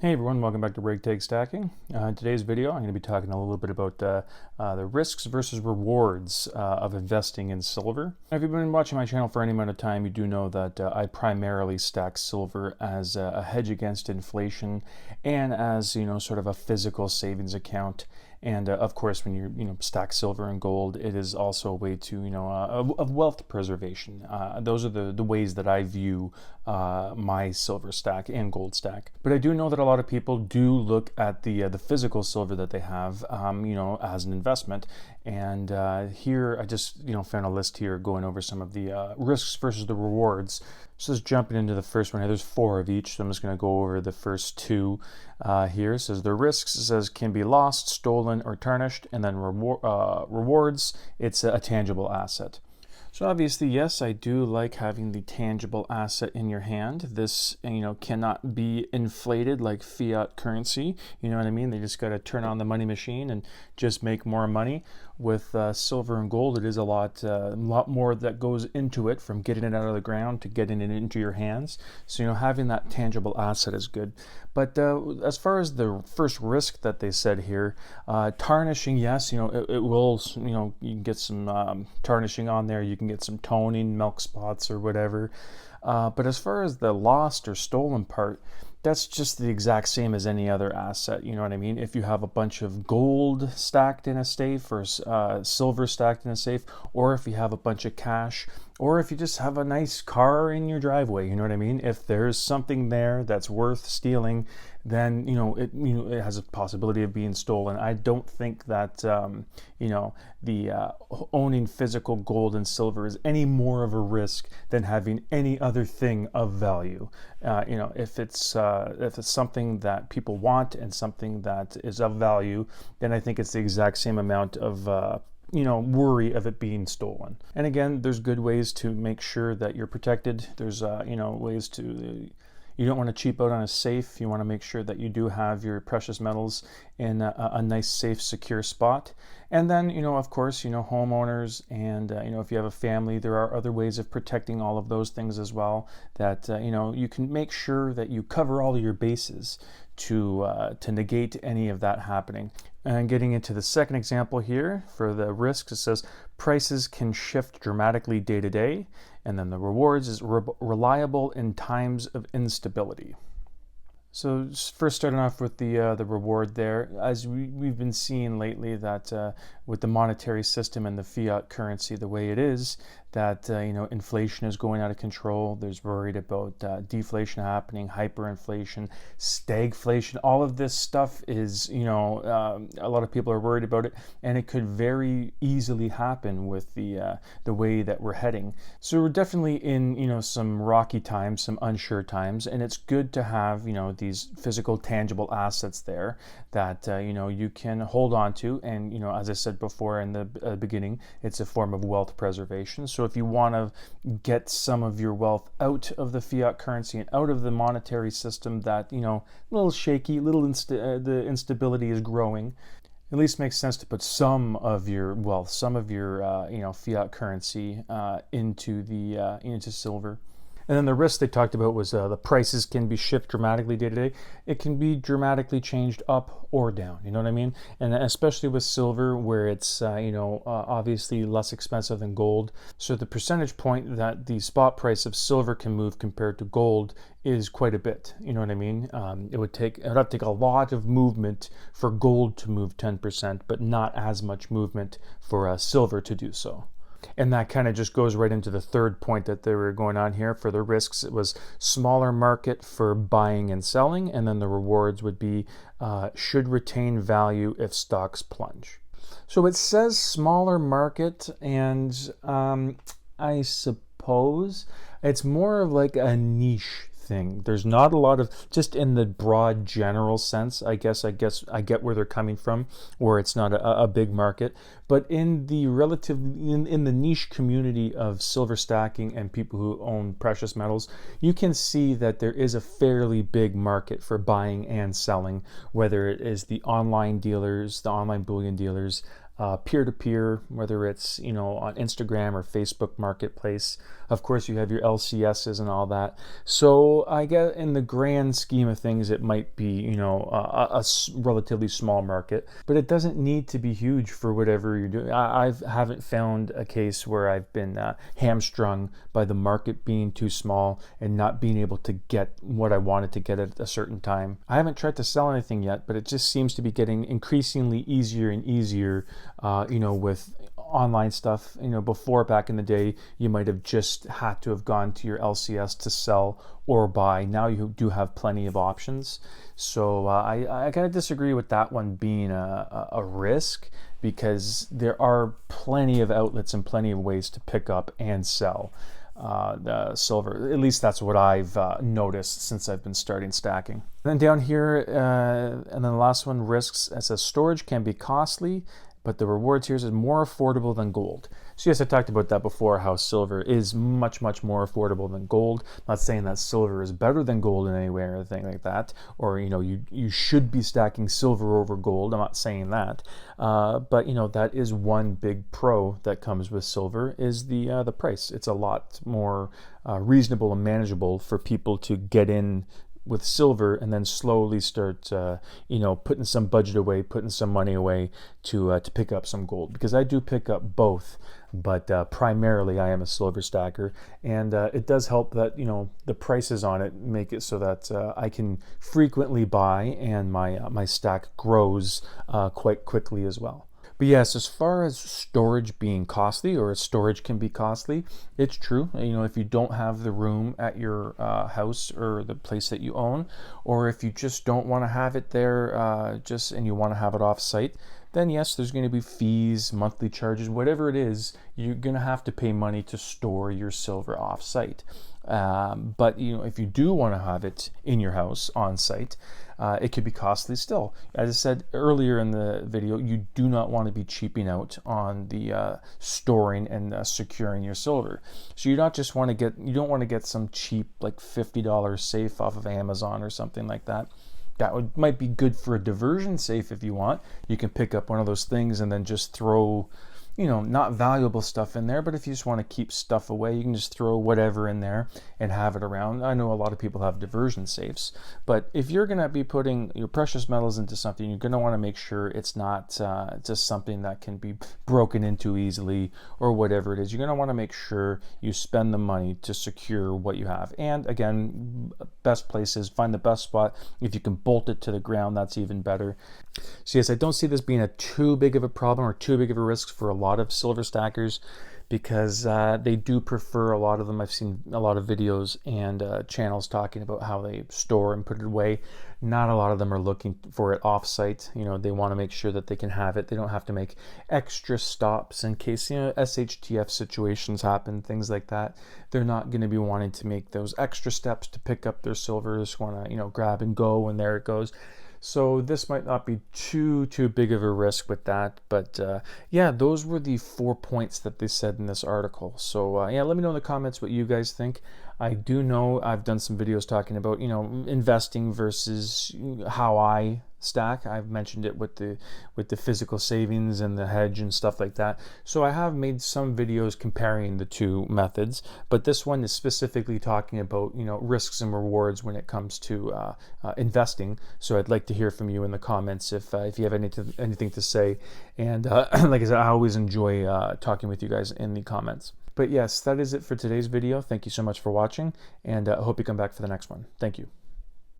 Hey everyone, welcome back to Break Take Stacking. In today's video, I'm going to be talking a little bit about the risks versus rewards of investing in silver. If you've been watching my channel for any amount of time, you do know that I primarily stack silver as a hedge against inflation and as, sort of a physical savings account. And of course, when you stack silver and gold, it is also a way to of wealth preservation. Those are the ways that I view my silver stack and gold stack. But I do know that a lot of people do look at the physical silver that they have, as an investment. And here I just found a list here going over some of the risks versus the rewards. So just jumping into the first one here, there's 4 of each, so I'm just going to go over the first 2 here. It says the risks, it says, can be lost, stolen, or tarnished, and then rewards, it's a tangible asset. So obviously, yes, I do like having the tangible asset in your hand. This, cannot be inflated like fiat currency. You know what I mean? They just got to turn on the money machine and just make more money. With silver and gold, it is a lot more that goes into it, from getting it out of the ground to getting it into your hands. So, having that tangible asset is good. But as far as the first risk that they said here, tarnishing, yes, it will, you can get some tarnishing on there. You can get some toning, milk spots, or whatever. But as far as the lost or stolen part, that's just the exact same as any other asset. You know what I mean? If you have a bunch of gold stacked in a safe, or silver stacked in a safe, or if you have a bunch of cash, or if you just have a nice car in your driveway, you know what I mean? If there's something there that's worth stealing, then it has a possibility of being stolen. I don't think that the owning physical gold and silver is any more of a risk than having any other thing of value. If it's something that people want and something that is of value, then I think it's the exact same amount of worry of it being stolen. And again, there's good ways to make sure that you're protected. There's ways to you don't want to cheap out on a safe. You want to make sure that you do have your precious metals in a nice, safe, secure spot. And then, of course, homeowners, and, if you have a family, there are other ways of protecting all of those things as well, that, you can make sure that you cover all of your bases to negate any of that happening. And getting into the second example here for the risks, it says prices can shift dramatically day to day. And then the rewards is reliable in times of instability. So first, starting off with the reward there, as we've been seeing lately, that with the monetary system and the fiat currency the way it is, that inflation is going out of control. There's worried about deflation happening, hyperinflation, stagflation. All of this stuff is a lot of people are worried about it, and it could very easily happen with the way that we're heading. So we're definitely in some rocky times, some unsure times, and it's good to have these physical, tangible assets there that you can hold on to. And as I said before in the beginning, it's a form of wealth preservation. So if you want to get some of your wealth out of the fiat currency and out of the monetary system that a little shaky, the instability is growing, at least makes sense to put some of your wealth, some of your fiat currency into silver. And then the risk they talked about was the prices can be shifted dramatically day to day. It can be dramatically changed up or down, you know what I mean? And especially with silver, where it's, obviously less expensive than gold. So the percentage point that the spot price of silver can move compared to gold is quite a bit, you know what I mean? It would have to take a lot of movement for gold to move 10%, but not as much movement for silver to do so. And that kind of just goes right into the third point that they were going on here for the risks. It was smaller market for buying and selling, and then the rewards would be should retain value if stocks plunge. So it says smaller market, and I suppose it's more of like a niche thing. There's not a lot of, just in the broad general sense, I guess I get where they're coming from, where it's not a big market. But in the in the niche community of silver stacking and people who own precious metals, you can see that there is a fairly big market for buying and selling, whether it is the online dealers, the online bullion dealers, peer-to-peer, whether it's on Instagram or Facebook Marketplace, Of course, you have your LCSs and all that. So I guess in the grand scheme of things, it might be, you know, a relatively small market, but it doesn't need to be huge for whatever you're doing. I haven't found a case where I've been hamstrung by the market being too small and not being able to get what I wanted to get at a certain time. I haven't tried to sell anything yet, but it just seems to be getting increasingly easier and easier, you know, with online stuff. You know, before, back in the day, you might have just had to have gone to your LCS to sell or buy. Now you do have plenty of options. So I kind of disagree with that one being a risk, because there are plenty of outlets and plenty of ways to pick up and sell the silver. At least that's what I've noticed since I've been starting stacking. And then down here, and then the last one, risks. It says storage can be costly, but the rewards here is more affordable than gold. So yes, I talked about that before, how silver is much, much more affordable than gold. I'm not saying that silver is better than gold in any way or anything like that, or, you know, you should be stacking silver over gold. I'm not saying that, but, you know, that is one big pro that comes with silver, is the price. It's a lot more reasonable and manageable for people to get in with silver and then slowly start, you know, putting some budget away, putting some money away to pick up some gold, because I do pick up both, but primarily I am a silver stacker, and it does help that, you know, the prices on it make it so that I can frequently buy, and my stack grows quite quickly as well. But yes, as far as storage being costly, or storage can be costly, it's true. You know, if you don't have the room at your house or the place that you own, or if you just don't want to have it there, and you want to have it off site, then yes, there's going to be fees, monthly charges, whatever it is, you're going to have to pay money to store your silver off site. But, you know, if you do want to have it in your house on site, it could be costly still. As I said earlier in the video, you do not want to be cheaping out on the storing and securing your silver. So you don't want to get some cheap, like $50 safe off of Amazon or something like that. That might be good for a diversion safe if you want. You can pick up one of those things and then just throw, you know, not valuable stuff in there, but if you just want to keep stuff away, you can just throw whatever in there and have it around. I know a lot of people have diversion safes, but if you're going to be putting your precious metals into something, you're going to want to make sure it's not just something that can be broken into easily or whatever it is. You're going to want to make sure you spend the money to secure what you have. And again, best places, find the best spot. If you can bolt it to the ground, that's even better. So yes, I don't see this being too big of a problem or too big of a risk for a lot of silver stackers, because they do prefer, a lot of them, I've seen a lot of videos and channels talking about how they store and put it away. Not a lot of them are looking for it off-site. You know, they want to make sure that they can have it. They don't have to make extra stops in case, you know, SHTF situations happen, things like that. They're not going to be wanting to make those extra steps to pick up their silver. They just want to, you know, grab and go, and there it goes. So this might not be too big of a risk with that, but yeah, those were the 4 points that they said in this article. So yeah, let me know in the comments what you guys think. I do know I've done some videos talking about, you know, investing versus how I stack. I've mentioned it with the physical savings and the hedge and stuff like that. So I have made some videos comparing the two methods, but this one is specifically talking about, you know, risks and rewards when it comes to investing. So I'd like to hear from you in the comments if you have anything to say. And like I said, I always enjoy talking with you guys in the comments. But yes, that is it for today's video. Thank you so much for watching, and I hope you come back for the next one. Thank you.